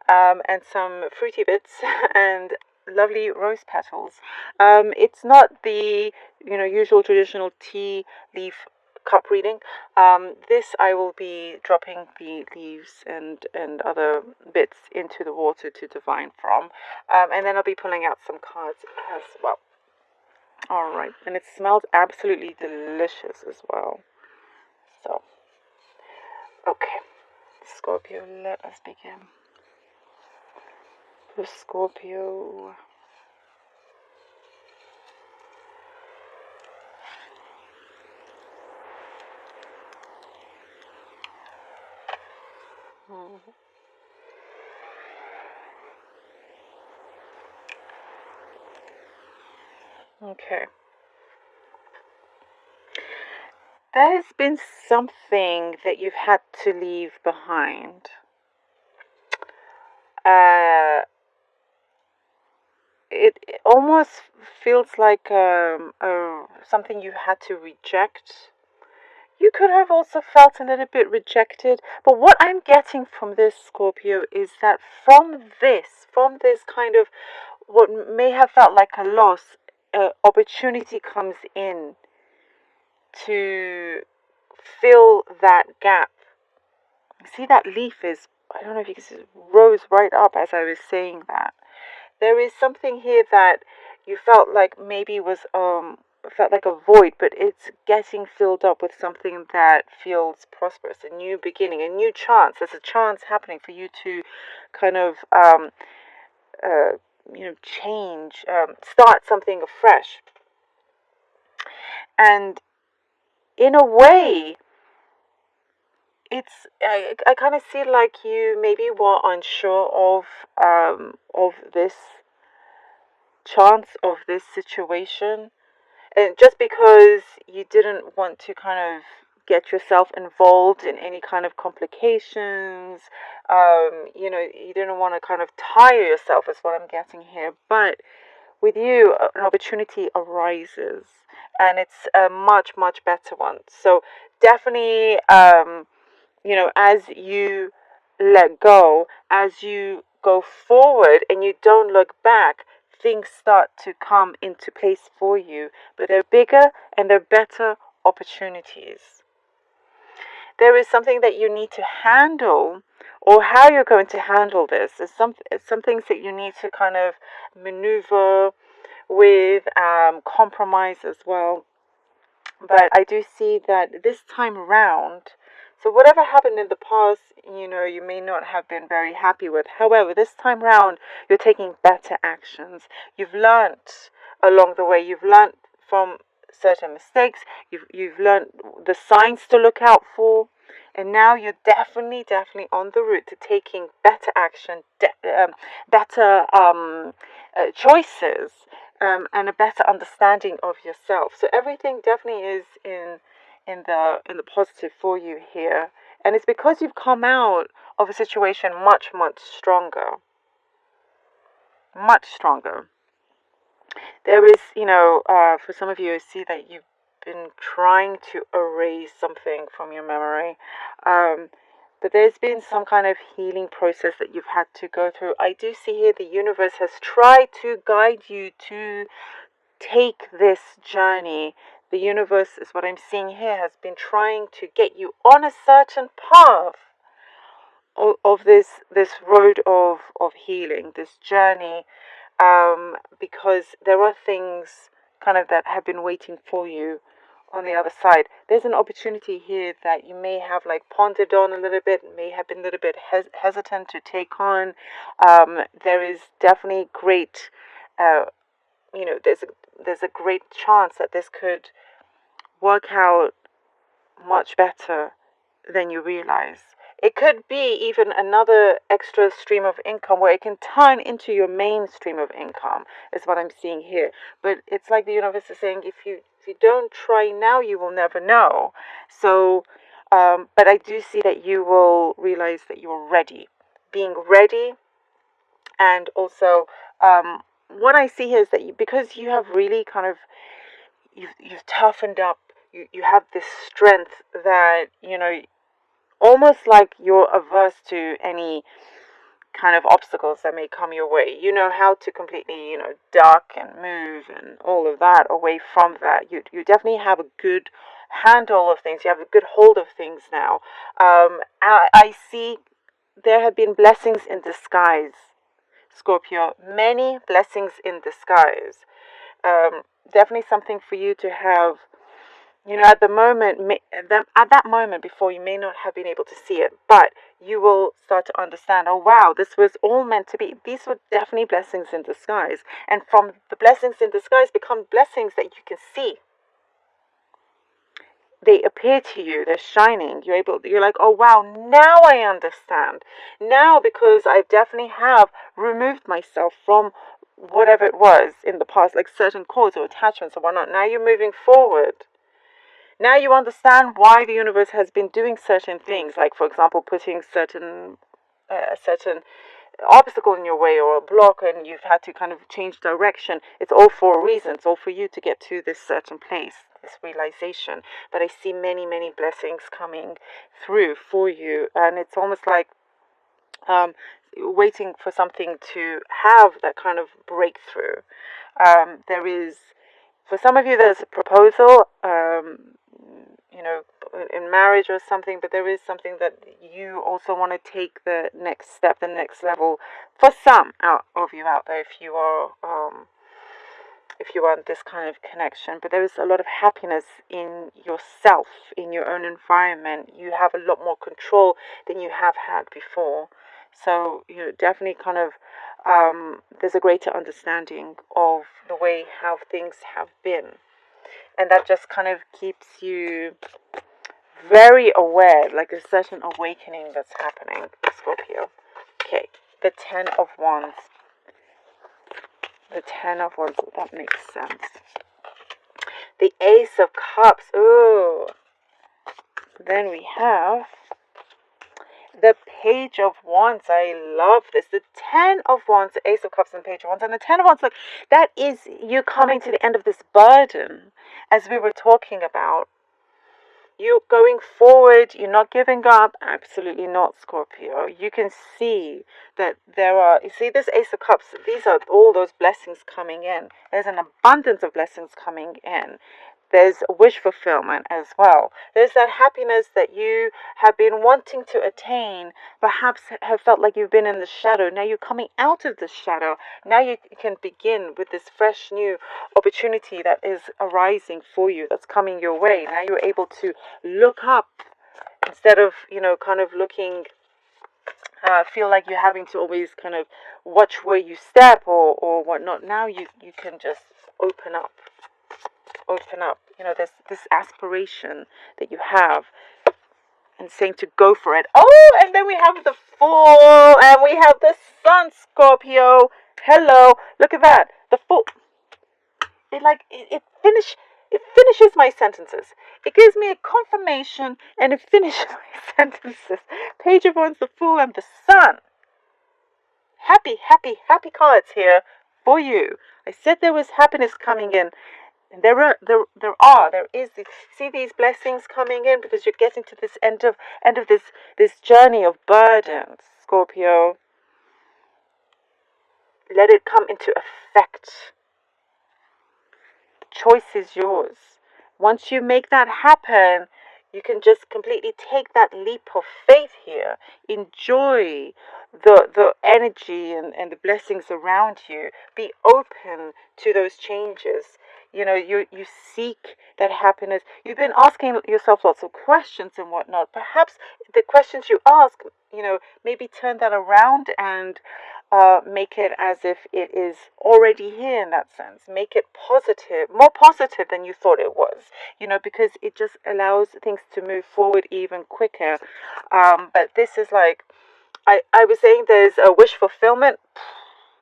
and some fruity bits and lovely rose petals. It's not the usual traditional tea leaf cup reading. This I will be dropping the leaves and other bits into the water to divine from, and then I'll be pulling out some cards as well. All right, and it smells absolutely delicious as well. So, okay, Scorpio, let us begin. The Scorpio. Mhm. Okay. There's been something that you've had to leave behind. Uh, it almost feels like something you had to reject. You could have also felt a little bit rejected, but what I'm getting from this Scorpio is that from this kind of what may have felt like a loss, opportunity comes in to fill that gap. See, that leaf is, I don't know if you can see, rose right up as I was saying that. There is something here that you felt like maybe was felt like a void, but it's getting filled up with something that feels prosperous, a new beginning, a new chance. There's a chance happening for you to kind of uh, change, start something afresh. And in a way, I kind of see like you maybe were unsure of this chance, of this situation, and just because you didn't want to kind of get yourself involved in any kind of complications, you didn't want to kind of tire yourself, is what I'm getting here. But with you, an opportunity arises, and it's a much, much better one. So definitely, as you let go, as you go forward and you don't look back, things start to come into place for you. But they're bigger and they're better opportunities. There is something that you need to handle, or how you're going to handle this. It's some things that you need to kind of maneuver with, compromise as well. But I do see that this time around, so whatever happened in the past, you may not have been very happy with. However, this time round, you're taking better actions. You've learned along the way. You've learned from certain mistakes. You've learned the signs to look out for. And now you're definitely on the route to taking better action, better choices, and a better understanding of yourself. So everything definitely is in the positive for you here, and it's because you've come out of a situation much stronger, much stronger. There is, for some of you, I see that you've been trying to erase something from your memory. Um, but there's been some kind of healing process that you've had to go through. I do see here the universe has tried to guide you to take this journey. The universe, is what I'm seeing here, has been trying to get you on a certain path of this road of healing, this journey, because there are things kind of that have been waiting for you on the other side. There's an opportunity here that you may have like pondered on a little bit, may have been a little bit hesitant to take on. There is definitely great, uh, there's a great chance that this could work out much better than you realize. It could be even another extra stream of income where it can turn into your main stream of income, is what I'm seeing here. But it's like the universe is saying, if you don't try now, you will never know. So, but I do see that you will realize that you're ready. Being ready, and also, what I see here is that because you have really kind of you've toughened up. You have this strength that almost like you're averse to any kind of obstacles that may come your way. You know how to completely, duck and move and all of that away from that. You definitely have a good handle of things. You have a good hold of things now. I see there have been blessings in disguise, Scorpio. Many blessings in disguise. Definitely something for you to have. At the moment, at that moment before, you may not have been able to see it, but you will start to understand, oh wow, this was all meant to be. These were definitely blessings in disguise. And from the blessings in disguise become blessings that you can see. They appear to you, they're shining. You're like, oh wow, now I understand. Now, because I definitely have removed myself from whatever it was in the past, like certain cords or attachments or whatnot. Now you're moving forward. Now you understand why the universe has been doing certain things, like, for example, putting certain obstacle in your way or a block, and you've had to kind of change direction. It's all for a reason. It's all for you to get to this certain place, this realization. But I see many, many blessings coming through for you, and it's almost like waiting for something to have that kind of breakthrough. There is, for some of you, there's a proposal, in marriage or something, but there is something that you also want to take the next step, the next level. For some of you out there, if you are in this kind of connection, but there is a lot of happiness in yourself, in your own environment. You have a lot more control than you have had before. So definitely kind of there's a greater understanding of the way how things have been, and that just kind of keeps you very aware, like a certain awakening that's happening, Scorpio. Okay, the Ten of Wands. The Ten of Wands, that makes sense. The Ace of Cups. Ooh. Then we have the Page of Wands. I love this. The Ten of Wands, the Ace of Cups, and the Page of Wands. And the Ten of Wands, look, that is you coming to the end of this burden, as we were talking about. You're going forward. You're not giving up. Absolutely not, Scorpio. You can see that you see this Ace of Cups. These are all those blessings coming in. There's an abundance of blessings coming in. There's wish fulfillment as well. There's that happiness that you have been wanting to attain, perhaps have felt like you've been in the shadow. Now you're coming out of the shadow. Now you can begin with this fresh new opportunity that is arising for you, that's coming your way. Now you're able to look up instead of, kind of looking, feel like you're having to always kind of watch where you step or whatnot. Now you can just open up. There's this aspiration that you have and saying to go for it. Oh, and then we have the Fool and we have the Sun, Scorpio. Hello, look at that. The Fool. It finishes my sentences. It gives me a confirmation and it finishes my sentences. Page of Wands, the Fool, and the Sun. Happy, happy, happy cards here for you. I said there was happiness coming in. And there is. See these blessings coming in because you're getting to this end of this journey of burdens, Scorpio. Let it come into effect. The choice is yours. Once you make that happen, you can just completely take that leap of faith here. Enjoy the energy and the blessings around you. Be open to those changes. You seek that happiness. You've been asking yourself lots of questions and whatnot. Perhaps the questions you ask, maybe turn that around and make it as if it is already here in that sense. Make it positive, more positive than you thought it was, because it just allows things to move forward even quicker. But this is like, I was saying there's a wish fulfillment.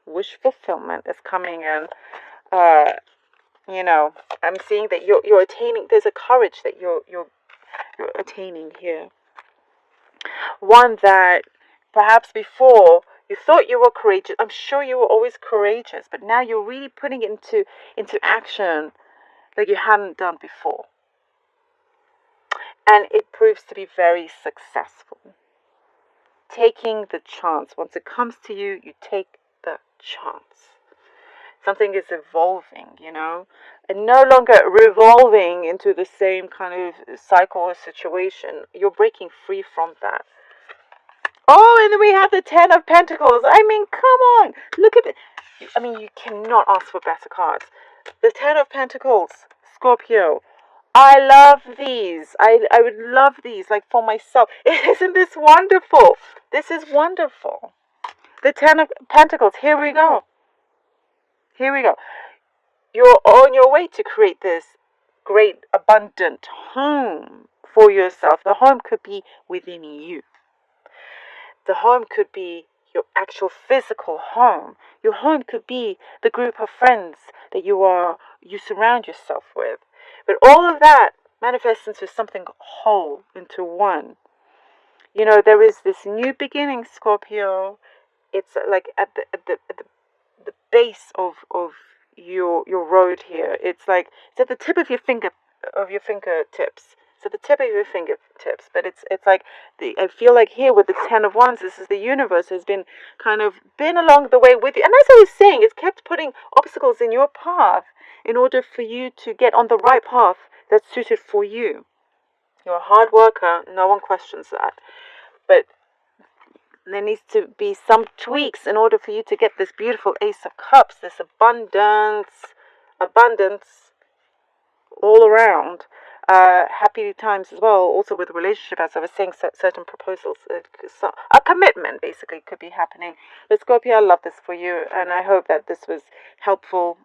Wish fulfillment is coming in. I'm seeing that you're attaining. There's a courage that you're attaining here. One that perhaps before you thought you were courageous. I'm sure you were always courageous, but now you're really putting it into action like you hadn't done before, and it proves to be very successful. taking the chance. Once it comes to you, you take the chance. Something is evolving, and no longer revolving into the same kind of cycle or situation. You're breaking free from that. Oh, and then we have the Ten of Pentacles. I mean, come on. Look at it. I mean, you cannot ask for better cards. The Ten of Pentacles, Scorpio. I love these. I would love these, like, for myself. Isn't this wonderful? This is wonderful. The Ten of Pentacles. Here we go. Here we go. You're on your way to create this great, abundant home for yourself. The home could be within you. The home could be your actual physical home. Your home could be the group of friends that you surround yourself with. But all of that manifests into something whole, into one. There is this new beginning, Scorpio. It's like at the base of your road here. It's like it's at the tip of your fingertips. It's at the tip of your fingertips. But it's like I feel like here with the Ten of Wands, this is the universe has been along the way with you. And as I was saying, it's kept putting obstacles in your path in order for you to get on the right path that's suited for you. You're a hard worker, no one questions that. But there needs to be some tweaks in order for you to get this beautiful Ace of Cups, this abundance all around. Happy times as well, also with a relationship, as I was saying, certain proposals, a commitment basically could be happening. But Scorpio, I love this for you, and I hope that this was helpful.